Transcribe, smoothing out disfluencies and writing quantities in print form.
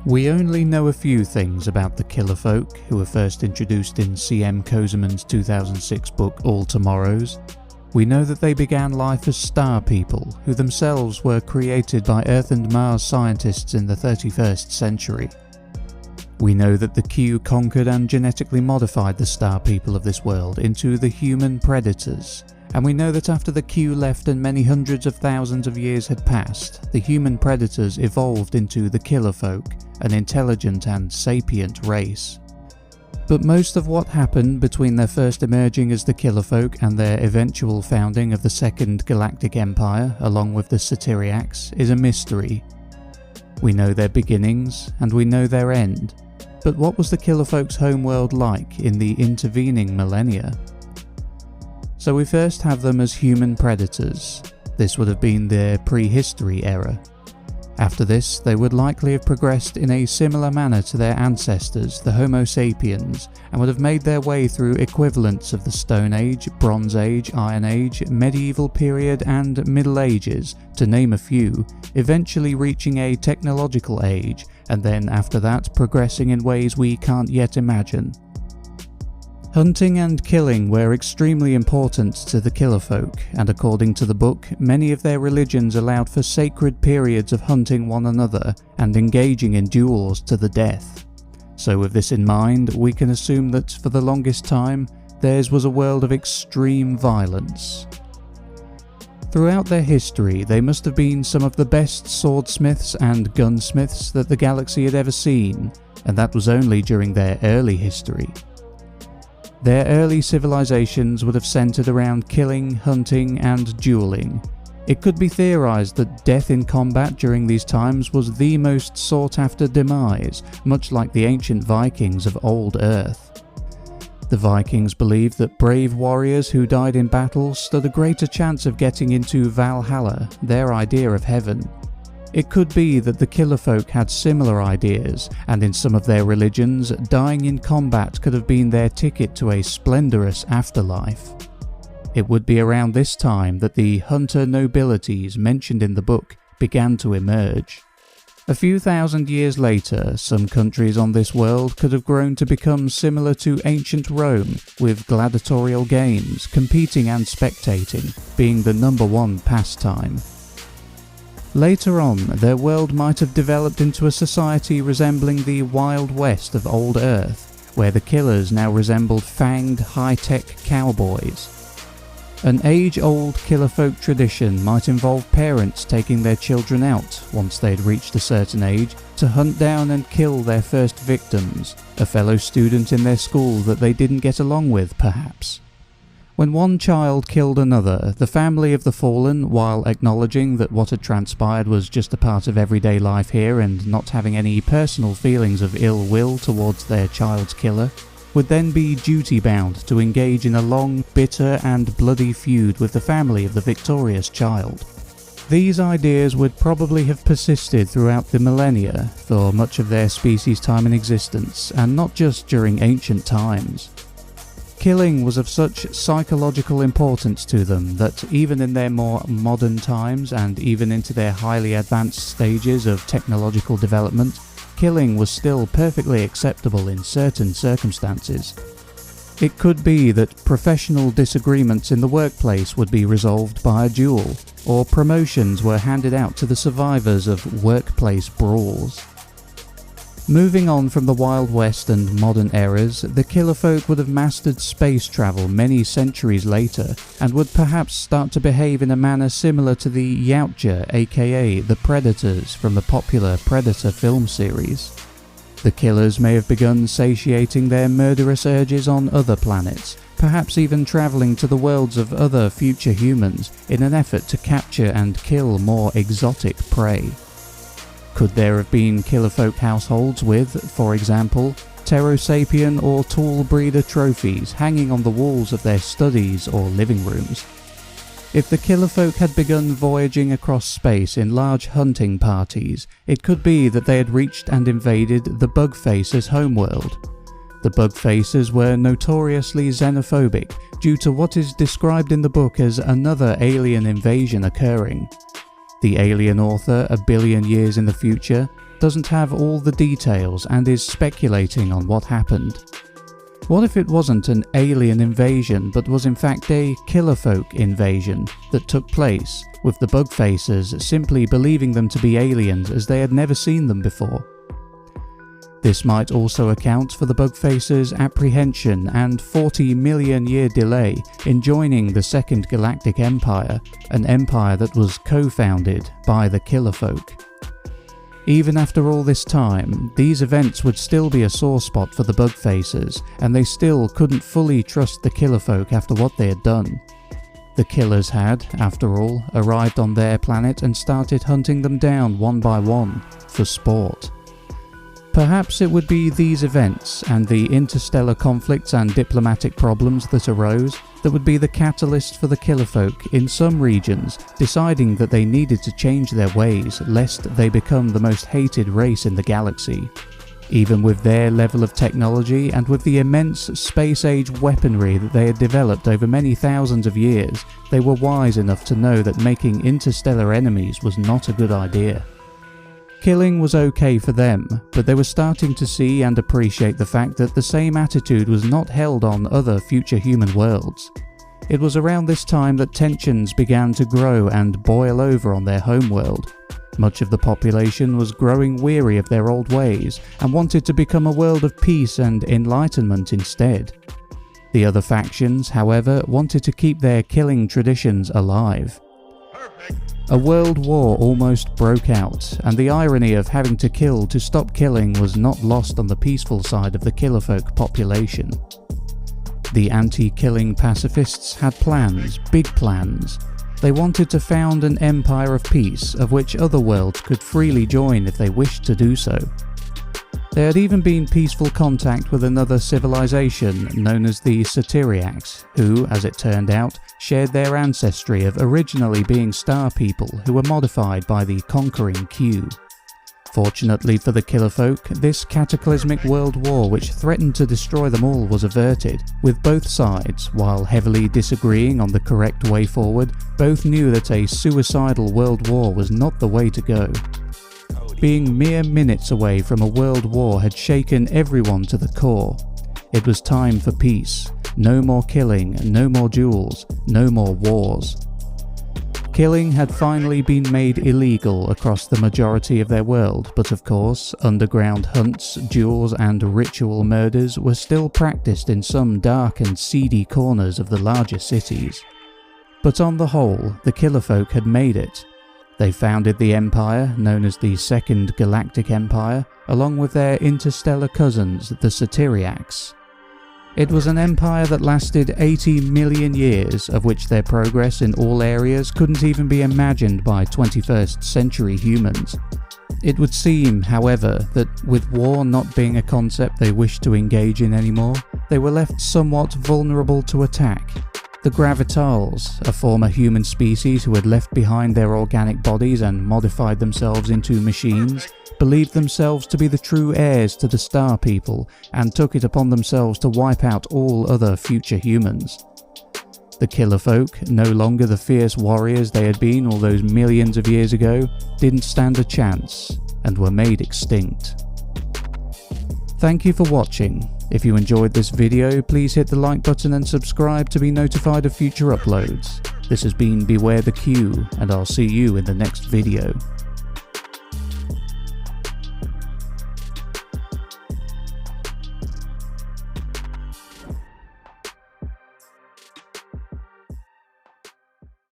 We only know a few things about the Killer Folk, who were first introduced in C.M. Kozeman's 2006 book All Tomorrows. We know that they began life as star people, who themselves were created by Earth and Mars scientists in the 31st century. We know that the Q conquered and genetically modified the star people of this world into the human predators. And we know that after the Q left and many hundreds of thousands of years had passed, the human predators evolved into the Killer Folk, an intelligent and sapient race. But most of what happened between their first emerging as the Killer Folk and their eventual founding of the Second Galactic Empire, along with the Satyriaks, is a mystery. We know their beginnings, and we know their end. But what was the Killer Folk's homeworld like in the intervening millennia? So we first have them as human predators. This would have been their prehistory era. After this, they would likely have progressed in a similar manner to their ancestors, the Homo sapiens, and would have made their way through equivalents of the Stone Age, Bronze Age, Iron Age, Medieval period and Middle Ages, to name a few, eventually reaching a technological age, and then after that progressing in ways we can't yet imagine. Hunting and killing were extremely important to the Killer Folk, and according to the book, many of their religions allowed for sacred periods of hunting one another and engaging in duels to the death. So with this in mind, we can assume that for the longest time, theirs was a world of extreme violence. Throughout their history, they must have been some of the best swordsmiths and gunsmiths that the galaxy had ever seen, and that was only during their early history. Their early civilizations would have centered around killing, hunting, and dueling. It could be theorized that death in combat during these times was the most sought-after demise, much like the ancient Vikings of old Earth. The Vikings believed that brave warriors who died in battle stood a greater chance of getting into Valhalla, their idea of heaven. It could be that the Killer Folk had similar ideas, and in some of their religions, dying in combat could have been their ticket to a splendorous afterlife. It would be around this time that the hunter nobilities mentioned in the book began to emerge. A few thousand years later, some countries on this world could have grown to become similar to ancient Rome, with gladiatorial games, competing and spectating, being the #1 pastime. Later on, their world might have developed into a society resembling the Wild West of old Earth, where the killers now resembled fanged, high-tech cowboys. An age-old Killer Folk tradition might involve parents taking their children out, once they'd reached a certain age, to hunt down and kill their first victims, a fellow student in their school that they didn't get along with, perhaps. When one child killed another, the family of the fallen, while acknowledging that what had transpired was just a part of everyday life here and not having any personal feelings of ill will towards their child's killer, would then be duty-bound to engage in a long, bitter and bloody feud with the family of the victorious child. These ideas would probably have persisted throughout the millennia for much of their species' time in existence, and not just during ancient times. Killing was of such psychological importance to them that even in their more modern times and even into their highly advanced stages of technological development, killing was still perfectly acceptable in certain circumstances. It could be that professional disagreements in the workplace would be resolved by a duel, or promotions were handed out to the survivors of workplace brawls. Moving on from the Wild West and modern eras, the Killer Folk would have mastered space travel many centuries later, and would perhaps start to behave in a manner similar to the Yautja, aka the Predators from the popular Predator film series. The killers may have begun satiating their murderous urges on other planets, perhaps even travelling to the worlds of other future humans in an effort to capture and kill more exotic prey. Could there have been Killer Folk households with, for example, Pterosapien or Tall Breeder trophies hanging on the walls of their studies or living rooms? If the Killer Folk had begun voyaging across space in large hunting parties, it could be that they had reached and invaded the Bugfacers' homeworld. The Bugfacers were notoriously xenophobic due to what is described in the book as another alien invasion occurring. The alien author, a billion years in the future, doesn't have all the details and is speculating on what happened. What if it wasn't an alien invasion but was in fact a killerfolk invasion that took place, with the Bugfacers simply believing them to be aliens as they had never seen them before? This might also account for the Bugfacers' apprehension and 40 million year delay in joining the Second Galactic Empire, an empire that was co-founded by the Killerfolk. Even after all this time, these events would still be a sore spot for the Bugfacers, and they still couldn't fully trust the Killerfolk after what they had done. The Killers had, after all, arrived on their planet and started hunting them down one by one, for sport. Perhaps it would be these events and the interstellar conflicts and diplomatic problems that arose that would be the catalyst for the Killerfolk in some regions deciding that they needed to change their ways lest they become the most hated race in the galaxy. Even with their level of technology and with the immense space-age weaponry that they had developed over many thousands of years, they were wise enough to know that making interstellar enemies was not a good idea. Killing was okay for them, but they were starting to see and appreciate the fact that the same attitude was not held on other future human worlds. It was around this time that tensions began to grow and boil over on their homeworld. Much of the population was growing weary of their old ways and wanted to become a world of peace and enlightenment instead. The other factions, however, wanted to keep their killing traditions alive. A world war almost broke out, and the irony of having to kill to stop killing was not lost on the peaceful side of the Killerfolk population. The anti-killing pacifists had plans, big plans. They wanted to found an empire of peace, of which other worlds could freely join if they wished to do so. There had even been peaceful contact with another civilization known as the Satyriaks, who, as it turned out, shared their ancestry of originally being star people who were modified by the conquering Q. Fortunately for the Killerfolk, this cataclysmic world war which threatened to destroy them all was averted, with both sides, while heavily disagreeing on the correct way forward, both knew that a suicidal world war was not the way to go. Being mere minutes away from a world war had shaken everyone to the core. It was time for peace. No more killing, no more duels, no more wars. Killing had finally been made illegal across the majority of their world, but of course, underground hunts, duels and ritual murders were still practiced in some dark and seedy corners of the larger cities. But on the whole, the Killerfolk had made it. They founded the empire, known as the Second Galactic Empire, along with their interstellar cousins, the Satyriaks. It was an empire that lasted 80 million years, of which their progress in all areas couldn't even be imagined by 21st century humans. It would seem, however, that with war not being a concept they wished to engage in anymore, they were left somewhat vulnerable to attack. The Gravitals, a former human species who had left behind their organic bodies and modified themselves into machines, believed themselves to be the true heirs to the Star People and took it upon themselves to wipe out all other future humans. The Killerfolk, no longer the fierce warriors they had been all those millions of years ago, didn't stand a chance and were made extinct. Thank you for watching. If you enjoyed this video, please hit the like button and subscribe to be notified of future uploads. This has been Beware the Q, and I'll see you in the next video.